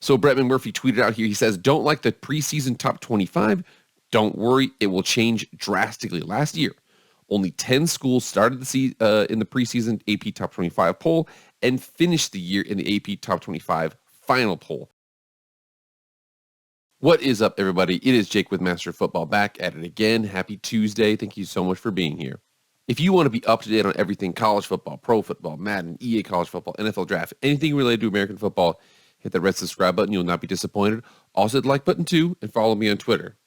So Brett McMurphy tweeted out here, he says, don't like the preseason top 25? Don't worry, it will change drastically. Last year, only 10 schools started in the preseason AP Top 25 poll and finished the year in the AP Top 25 final poll. What is up, everybody? It is Jake with Master Football back at it again. Happy Tuesday. Thank you so much for being here. If you want to be up to date on everything college football, pro football, Madden, EA college football, NFL draft, anything related to American football, hit that red subscribe button. You'll not be disappointed. Also, hit the like button too, and follow me on Twitter.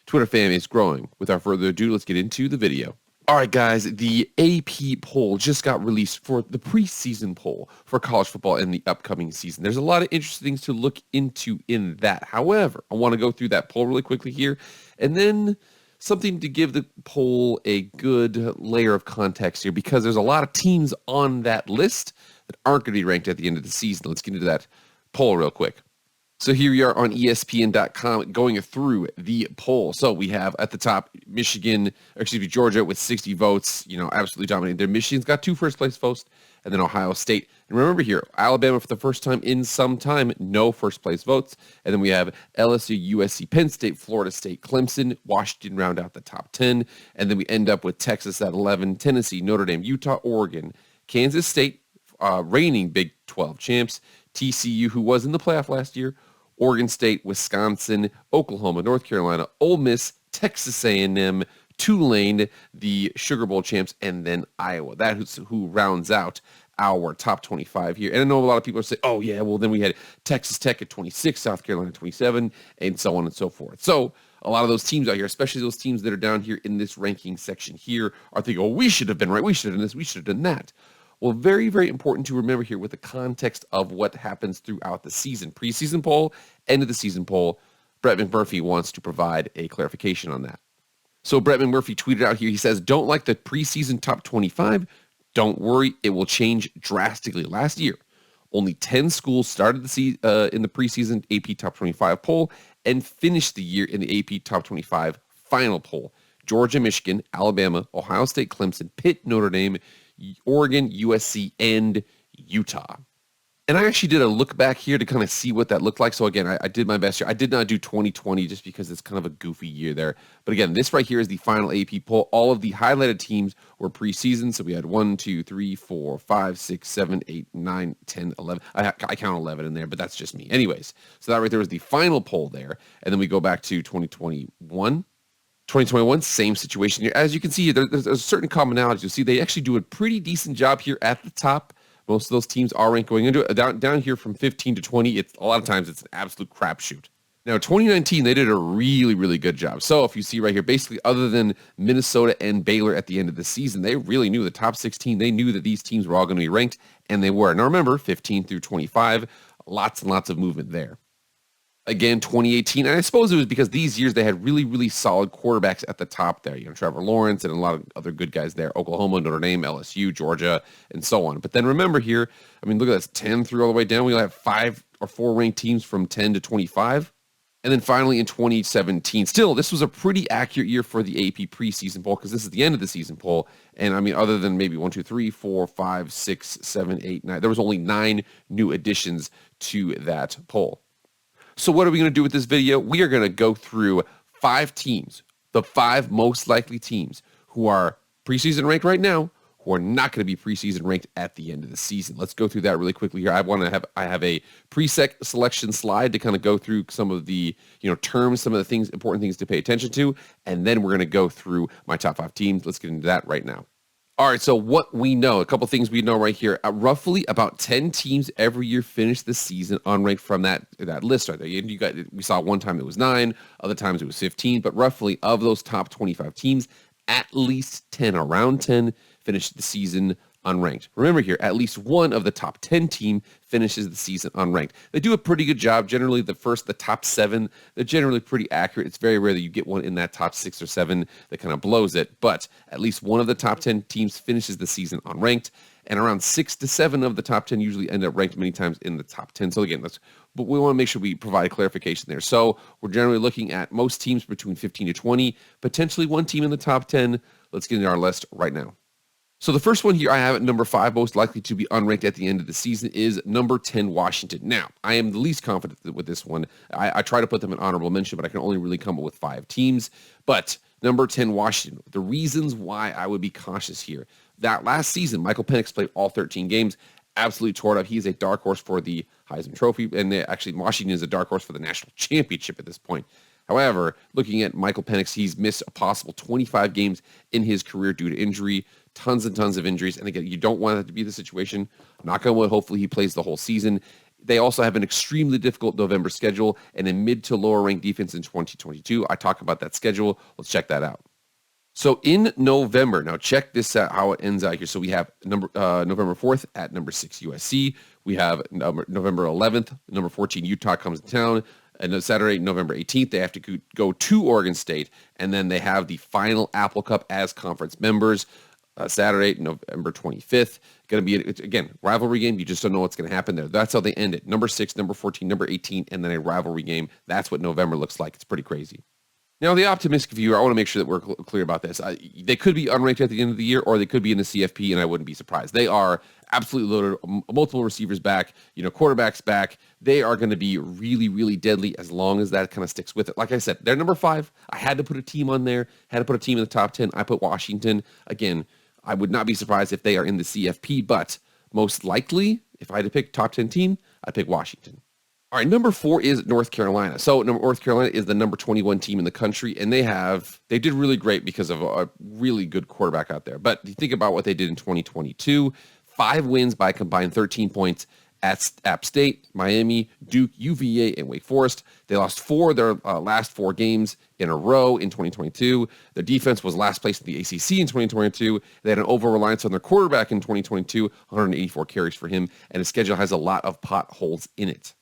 Twitter fam is growing. Without further ado, let's get into the video. All right, guys, the AP poll just got released for the preseason poll for college football in the upcoming season. There's a lot of interesting things to look into in that. However, I want to go through that poll really quickly here, and then something to give the poll a good layer of context here, because there's a lot of teams on that list that aren't going to be ranked at the end of the season. Let's get into that poll real quick. So here we are on ESPN.com going through the poll. So we have at the top Georgia with 60 votes, absolutely dominating there. Michigan's got 2 first-place votes, and then Ohio State. And remember here, Alabama for the first time in some time, no first-place votes. And then we have LSU, USC, Penn State, Florida State, Clemson, Washington round out the top 10. And then we end up with Texas at 11, Tennessee, Notre Dame, Utah, Oregon, Kansas State, reigning Big 12 champs, TCU, who was in the playoff last year, Oregon State, Wisconsin, Oklahoma, North Carolina, Ole Miss, Texas A&M, Tulane, the Sugar Bowl champs, and then Iowa. That's who rounds out our top 25 here. And I know a lot of people are saying, oh, yeah, well, then we had Texas Tech at 26, South Carolina at 27, and so on and so forth. So a lot of those teams out here, especially those teams that are down here in this ranking section here, are thinking, oh, we should have been right. We should have done this. We should have done that. Well, very, very important to remember here with the context of what happens throughout the season. Preseason poll, end of the season poll. Brett McMurphy wants to provide a clarification on that. So Brett McMurphy tweeted out here, he says, don't like the preseason top 25? Don't worry, it will change drastically. Last year, only 10 schools started in the preseason AP Top 25 poll and finished the year in the AP Top 25 final poll. Georgia, Michigan, Alabama, Ohio State, Clemson, Pitt, Notre Dame, Oregon, USC, and Utah. And I actually did a look back here to kind of see what that looked like. So again, I did my best here. I did not do 2020 just because it's kind of a goofy year there. But again, this right here is the final AP poll. All of the highlighted teams were preseason. So we had 1, 2, 3, 4, 5, 6, 7, 8, 9, 10, 11. I count 11 in there, but that's just me. Anyways, so that right there was the final poll there. And then we go back to 2021, same situation here. As you can see, there's a certain commonality. You'll see they actually do a pretty decent job here at the top. Most of those teams are ranked going into it. Down here from 15 to 20, a lot of times it's an absolute crapshoot. Now, 2019, they did a really, really good job. So if you see right here, basically other than Minnesota and Baylor at the end of the season, they really knew the top 16. They knew that these teams were all going to be ranked, and they were. Now remember, 15 through 25, lots and lots of movement there. Again, 2018, and I suppose it was because these years they had really, really solid quarterbacks at the top there. Trevor Lawrence and a lot of other good guys there. Oklahoma, Notre Dame, LSU, Georgia, and so on. But then remember here, look at this, 10 through all the way down. We have 5 or 4 ranked teams from 10 to 25. And then finally in 2017, still, this was a pretty accurate year for the AP preseason poll because this is the end of the season poll. And other than maybe 1, 2, 3, 4, 5, 6, 7, 8, 9, there was only 9 new additions to that poll. So what are we going to do with this video? We are going to go through 5 teams, the 5 most likely teams who are preseason ranked right now, who are not going to be preseason ranked at the end of the season. Let's go through that really quickly here. I have a selection slide to kind of go through some of the terms, some of the things, important things to pay attention to, and then we're going to go through my top 5 teams. Let's get into that right now. All right, so what we know, a couple things we know right here. Roughly about 10 teams every year finish the season unranked from that list right there. We saw one time it was 9, other times it was 15, but roughly of those top 25 teams, at least 10, around 10, finish the season unranked. Remember here, at least one of the top 10 team finishes the season unranked. They do a pretty good job. Generally, the top 7, they're generally pretty accurate. It's very rare that you get one in that top 6 or 7 that kind of blows it, but at least one of the top 10 teams finishes the season unranked, and around 6 to 7 of the top 10 usually end up ranked many times in the top 10. So again, but we want to make sure we provide clarification there. So we're generally looking at most teams between 15 to 20, potentially one team in the top 10. Let's get into our list right now. So the first one here I have at number 5, most likely to be unranked at the end of the season, is number 10, Washington. Now, I am the least confident with this one. I try to put them in honorable mention, but I can only really come up with 5 teams. But number 10, Washington. The reasons why I would be cautious here. That last season, Michael Penix played all 13 games, absolutely tore it up. He is a dark horse for the Heisman Trophy, and actually Washington is a dark horse for the national championship at this point. However, looking at Michael Penix, he's missed a possible 25 games in his career due to injury, tons and tons of injuries. And again, you don't want that to be the situation. Knock on wood, hopefully he plays the whole season. They also have an extremely difficult November schedule and a mid to lower ranked defense in 2022. I talk about that schedule. Let's check that out. So in November, now check this out, how it ends out here. So we have November 4th at number 6 USC. We have November 11th, number 14 Utah comes to town. And Saturday, November 18th, they have to go to Oregon State. And then they have the final Apple Cup as conference members. Saturday, November 25th. Going to be, again, rivalry game. You just don't know what's going to happen there. That's how they end it. Number 6, number 14, number 18, and then a rivalry game. That's what November looks like. It's pretty crazy. Now, the optimistic viewer, I want to make sure that we're clear about this. They could be unranked at the end of the year, or they could be in the CFP, and I wouldn't be surprised. They are absolutely loaded, multiple receivers back, quarterbacks back. They are going to be really, really deadly as long as that kind of sticks with it. Like I said, they're number 5. I had to put a team on there, had to put a team in the top 10. I put Washington. Again, I would not be surprised if they are in the CFP, but most likely, if I had to pick top 10 team, I'd pick Washington. All right, number 4 is North Carolina. So North Carolina is the number 21 team in the country, and they did really great because of a really good quarterback out there. But you think about what they did in 2022, 5 wins by combined 13 points at App State, Miami, Duke, UVA, and Wake Forest. They lost 4 of their last 4 games in a row in 2022. Their defense was last place in the ACC in 2022. They had an over-reliance on their quarterback in 2022, 184 carries for him, and his schedule has a lot of potholes in it.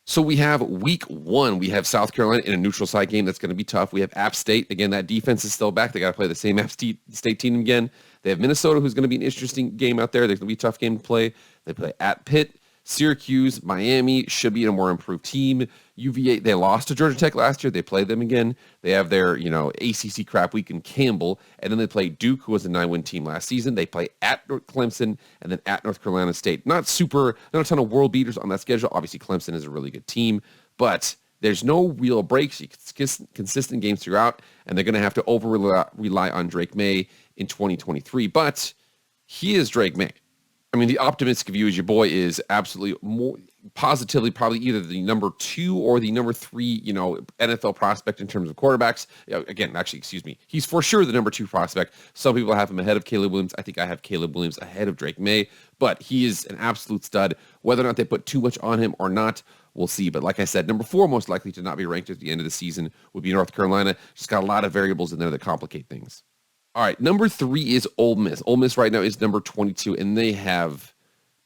So we have week 1. We have South Carolina in a neutral site game. That's going to be tough. We have App State. Again, that defense is still back. They got to play the same App State team again. They have Minnesota, who's going to be an interesting game out there. There's going to be a tough game to play. They play at Pitt. Syracuse, Miami should be a more improved team. UVA, they lost to Georgia Tech last year. They played them again. They have their, ACC crap week in Campbell, and then they play Duke, who was a 9-win team last season. They play at Clemson and then at North Carolina State. Not a ton of world beaters on that schedule. Obviously, Clemson is a really good team, but there's no real breaks. Consistent games throughout, and they're going to have to over-rely on Drake May in 2023. But he is Drake May. I mean, the optimistic view is your boy is absolutely more positively probably either the number 2 or the number 3, NFL prospect in terms of quarterbacks. He's for sure the number 2 prospect. Some people have him ahead of Caleb Williams. I think I have Caleb Williams ahead of Drake May, but he is an absolute stud. Whether or not they put too much on him or not, we'll see. But like I said, number 4 most likely to not be ranked at the end of the season would be North Carolina. Just got a lot of variables in there that complicate things. All right, number 3 is Ole Miss. Ole Miss right now is number 22, and they have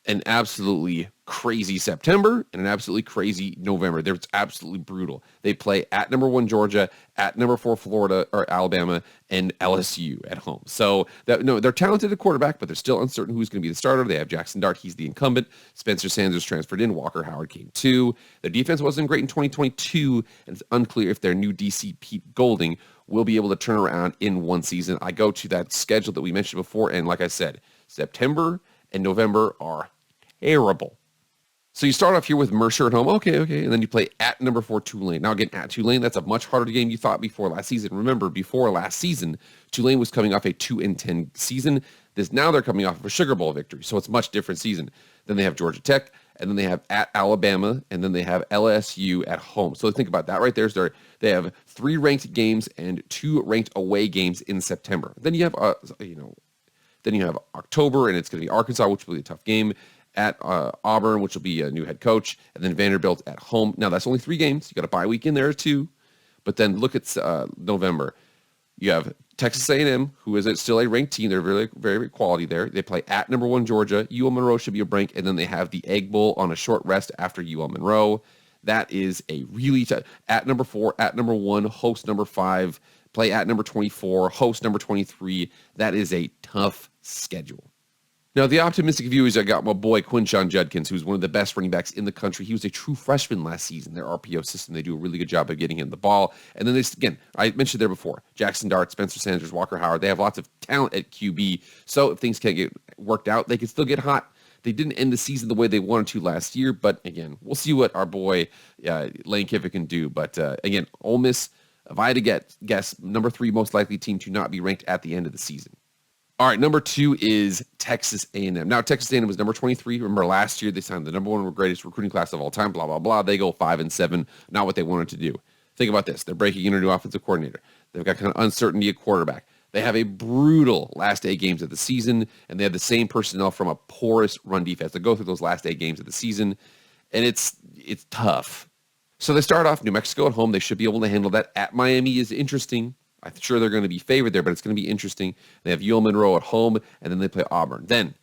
an absolutely crazy September and an absolutely crazy November. They're absolutely brutal. They play at number 1 Georgia, at number 4 Florida or Alabama, and LSU at home. So they're talented at quarterback, but they're still uncertain who's going to be the starter. They have Jackson Dart. He's the incumbent. Spencer Sanders transferred in. Walker Howard came too. Their defense wasn't great in 2022, and it's unclear if their new DC Pete Golding will be able to turn around in one season. I go to that schedule that we mentioned before, and like I said, September and November are terrible. So you start off here with Mercer at home. Okay. And then you play at number 4 Tulane. Now again, at Tulane, that's a much harder game you thought before last season. Remember, before last season, Tulane was coming off a 2-10 season. Now they're coming off of a Sugar Bowl victory. So it's a much different season. Then they have Georgia Tech, and then they have at Alabama, and then they have LSU at home. So think about that right there. They have 3 ranked games and 2 ranked away games in September. Then you have October, and it's going to be Arkansas, which will be a tough game. At Auburn, which will be a new head coach, and then Vanderbilt at home. Now, that's only 3 games. You got a bye week in there, too. But then look at November. You have Texas A&M, who is still a ranked team. They're very, very quality there. They play at number 1 Georgia. UL Monroe should be a break, and then they have the Egg Bowl on a short rest after UL Monroe. That is a really tough. At number 4, at number 1, host number 5, play at number 24, host number 23. That is a tough schedule. Now, the optimistic view is I got my boy Quinshon Judkins, who's one of the best running backs in the country. He was a true freshman last season. Their RPO system, they do a really good job of getting him the ball. And then again, I mentioned there before, Jackson Dart, Spencer Sanders, Walker Howard, they have lots of talent at QB. So if things can't get worked out, they can still get hot. They didn't end the season the way they wanted to last year, but again, we'll see what our boy Lane Kiffin can do. But again, Ole Miss, if I had to guess, number 3 most likely team to not be ranked at the end of the season. All right, number 2 is Texas A&M. Now, Texas A&M was number 23. Remember, last year they signed the number 1 greatest recruiting class of all time, blah, blah, blah. They go 5-7, not what they wanted to do. Think about this. They're breaking in a new offensive coordinator. They've got kind of uncertainty at quarterback. They have a brutal last 8 games of the season, and they have the same personnel from a porous run defense. They go through those last 8 games of the season, and it's tough. So they start off New Mexico at home. They should be able to handle that. At Miami is interesting. I'm sure they're going to be favored there, but it's going to be interesting. They have UL Monroe at home, and then they play Auburn. Then,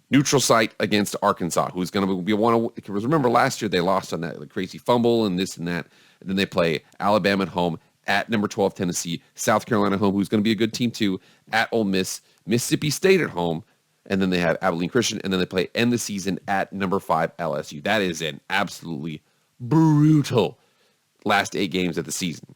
neutral site against Arkansas, who's going to be one. Because remember, last year they lost on that crazy fumble and this and that. And then they play Alabama at home, at number 12 Tennessee, South Carolina at home, who's going to be a good team too, at Ole Miss, Mississippi State at home, and then they have Abilene Christian, and then they end the season at number 5 LSU. That is an absolutely brutal last 8 games of the season.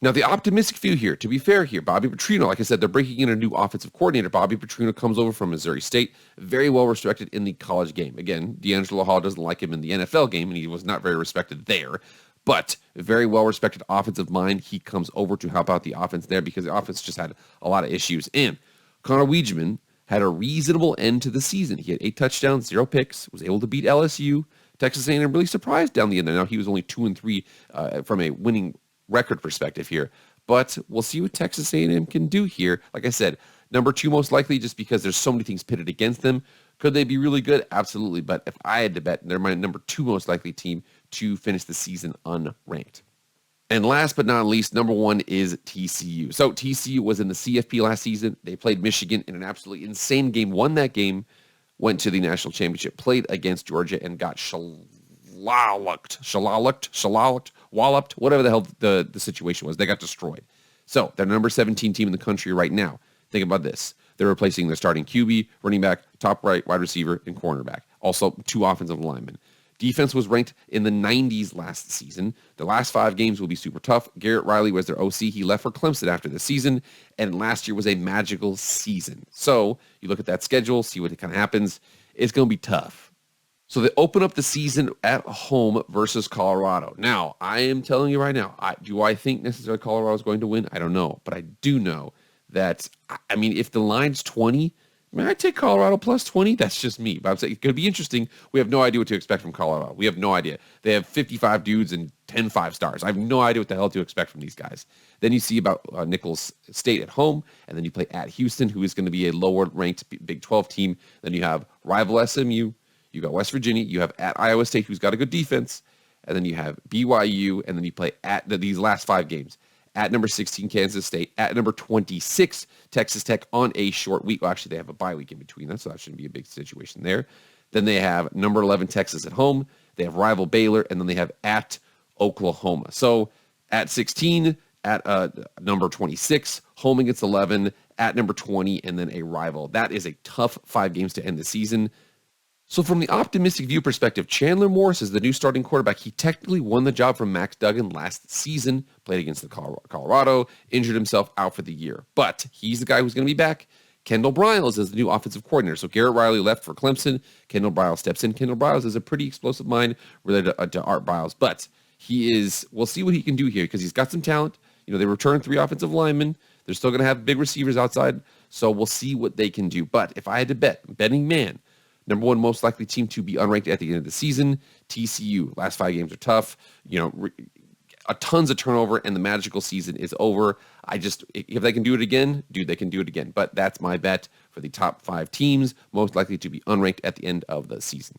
Now, the optimistic view here, to be fair here, Bobby Petrino, like I said, they're breaking in a new offensive coordinator. Bobby Petrino comes over from Missouri State, very well respected in the college game. Again, D'Angelo Hall doesn't like him in the NFL game, and he was not very respected there. But very well respected offensive mind. He comes over to help out the offense there because the offense just had a lot of issues. And Connor Weidman had a reasonable end to the season. He had 8 touchdowns, 0 picks, was able to beat LSU. Texas A&M really surprised down the end there. Now he was only 2-3 from a winning record perspective here, but we'll see what Texas A&M can do here. Like I said, number 2 most likely just because there's so many things pitted against them. Could they be really good? Absolutely. But if I had to bet, they're my number 2 most likely team to finish the season unranked. And last but not least, number 1 is TCU. So TCU was in the CFP last season. They played Michigan in an absolutely insane game, won that game, went to the national championship, played against Georgia, and got walloped, whatever the hell the situation was. They got destroyed. So they're number 17 team in the country right now. Think about this. They're replacing their starting QB, running back, top right, wide receiver, and cornerback. Also 2 offensive linemen. Defense was ranked in the 90s last season. The last 5 games will be super tough. Garrett Riley was their OC. He left for Clemson after the season, and last year was a magical season. So you look at that schedule, see what kind of happens. It's going to be tough. So they open up the season at home versus Colorado. Now, I am telling you right now, do I think necessarily Colorado is going to win? I don't know. But I do know that, I mean, if the line's 20, I take Colorado plus 20. That's just me. But I'm saying it's going to be interesting. We have no idea what to expect from Colorado. We have no idea. They have 55 dudes and 10 5-stars. I have no idea what the hell to expect from these guys. Then you see about Nicholls State at home, and then you play at Houston, who is going to be a lower-ranked Big 12 team. Then you have rival SMU. You got West Virginia. You have at Iowa State, who's got a good defense. And then you have BYU, and then you play at these last 5 games. At number 16, Kansas State. At number 26, Texas Tech on a short week. Well, actually, they have a bye week in between that, so that shouldn't be a big situation there. Then they have number 11, Texas at home. They have rival Baylor, and then they have at Oklahoma. So at 16, at number 26, home against 11, at number 20, and then a rival. That is a tough 5 games to end the season. So from the optimistic view perspective, Chandler Morris is the new starting quarterback. He technically won the job from Max Duggan last season, played against the Colorado, injured himself out for the year. But he's the guy who's going to be back. Kendall Briles is the new offensive coordinator. So Garrett Riley left for Clemson. Kendall Briles steps in. Kendall Briles is a pretty explosive mind related to Art Briles. But we'll see what he can do here because he's got some talent. You know, they returned 3 offensive linemen. They're still going to have big receivers outside. So we'll see what they can do. But if I had to betting man, number 1 most likely team to be unranked at the end of the season, TCU. Last 5 games are tough. You know, tons of turnover, and the magical season is over. If they can do it again, they can do it again. But that's my bet for the top 5 teams most likely to be unranked at the end of the season.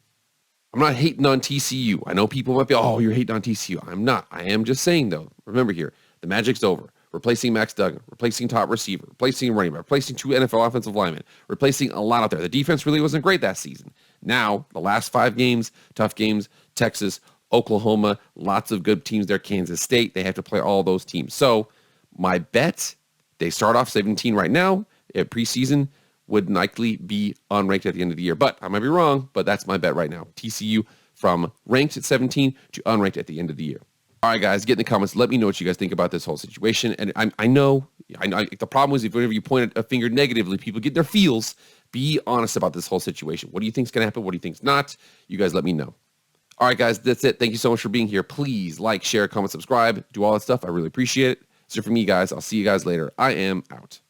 I'm not hating on TCU. I know people might be, oh, you're hating on TCU. I'm not. I am just saying, though, remember here, the magic's over. Replacing Max Duggan, replacing top receiver, replacing running back, replacing 2 NFL offensive linemen, replacing a lot out there. The defense really wasn't great that season. Now, the last 5 games, tough games, Texas, Oklahoma, lots of good teams there, Kansas State. They have to play all those teams. So my bet, they start off 17 right now at preseason. would likely be unranked at the end of the year. But I might be wrong, but that's my bet right now. TCU from ranked at 17 to unranked at the end of the year. All right, guys, get in the comments. Let me know what you guys think about this whole situation. And I know the problem is if whenever you point a finger negatively, people get their feels. Be honest about this whole situation. What do you think is going to happen? What do you think is not? You guys let me know. All right, guys, that's it. Thank you so much for being here. Please like, share, comment, subscribe, do all that stuff. I really appreciate it. So for me, guys, I'll see you guys later. I am out.